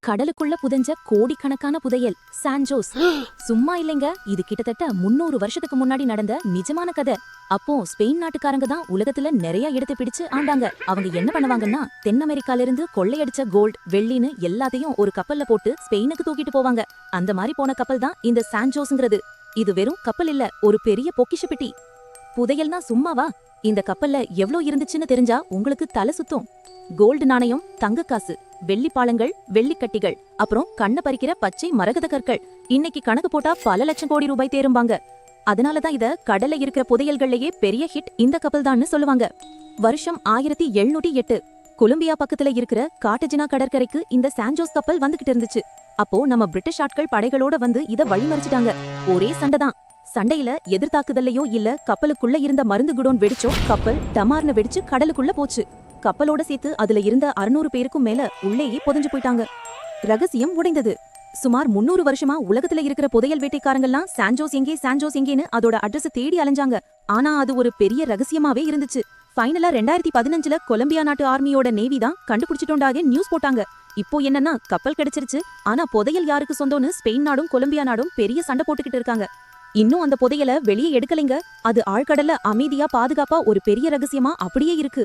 கடலுக்குள்ள புதைஞ்ச கோடிக்கணக்கான புதையல் சான்ஜோஸ். சும்மா இல்லைங்க, இது கிட்டத்தட்ட 300 வருஷத்துக்கு முன்னாடி நடந்த நிஜமான கதை. அப்போ ஸ்பெயின் நாட்டுக்காரங்க தான் உலகத்துல நிறைய இடத்தை பிடிச்சு ஆண்டாங்க. அவங்க என்ன பண்ணுவாங்கன்னா, தென் அமெரிக்கால இருந்து கொள்ளையடிச்ச கோல்ட், வெள்ளின்னு எல்லாத்தையும் ஒரு கப்பல்ல போட்டு ஸ்பெயினுக்கு தூக்கிட்டு போவாங்க. அந்த மாதிரி போன கப்பல் தான் இந்த சான்ஜோஸ்ங்கிறது. இது வெறும் கப்பல் இல்ல, ஒரு பெரிய பொக்கிஷ பெட்டி. புதையல்னா சும்மாவா? இந்த கப்பல்ல எவ்ளோ இருந்துச்சுன்னு தெரிஞ்சா உங்களுக்கு தலை சுத்தும். கோல்டு நாணயம், தங்க காசு, வெள்ளி பாலங்கள், வெள்ளிக்கட்டிகள், அப்புறம் கண்ண பறிக்கிற பச்சை மரகத கற்கள். இன்னைக்கு கணக்கு போட்டா பல லட்சம் கோடி ரூபாய் தேரும்பாங்க. அதனாலதான் இத கடல்ல இருக்கிற புதையல்கள்லயே பெரிய ஹிட் இந்த கப்பல் தான்னு சொல்லுவாங்க. வருஷம் 1708 கொலம்பியா பக்கத்துல இருக்கிற காட்டஜினா கடற்கரைக்கு இந்த சான்ஜோஸ் கப்பல் வந்துகிட்டு இருந்துச்சு. அப்போ நம்ம பிரிட்டிஷ் ஆட்கள் படைகளோட வந்து இத வழிமறிச்சிட்டாங்க. ஒரே சண்டைதான். சண்டையில எதிர்த்தாக்குதல்லையோ இல்ல கப்பலுக்குள்ள இருந்த மருந்து குடோன் வெடிச்சோ கப்பல் டமார்னு வெடிச்சு கடலுக்குள்ள போச்சு. கப்பலோட சேர்த்து அதுல இருந்த 600 பேருக்கும் மேல உள்ளேயே புதைஞ்சு போயிட்டாங்க. ரகசியம் உடைந்தது. சுமார் 300 வருஷமா உலகத்துல இருக்கிற புதையல் வேட்டைக்காரங்கெல்லாம் சான்ஜோஸ் எங்கே சான்ஜோஸ் எங்கேன்னு அதோட அட்ரஸ் தேடி அலைஞ்சாங்க. ஆனா அது ஒரு பெரிய ரகசியமாவே இருந்துச்சு. ஃபைனலா 2015ல கொலம்பியா நாட்டு ஆர்மியோட நேவி தான் கண்டுபிடிச்சிட்டோண்டாக நியூஸ் போட்டாங்க. இப்போ என்னன்னா, கப்பல் கிடைச்சிருச்சு, ஆனா புதையல் யாருக்கு சொந்தம்னு ஸ்பெயின் நாடும் கொலம்பியா நாடும் பெரிய சண்டை போட்டுக்கிட்டு இருக்காங்க. இன்னும் அந்த புதையலை வெளியே எடுக்கலைங்க. அது ஆழ்கடல்ல அமைதியா பாதுகாப்பா ஒரு பெரிய ரகசியமா அப்படியே இருக்கு.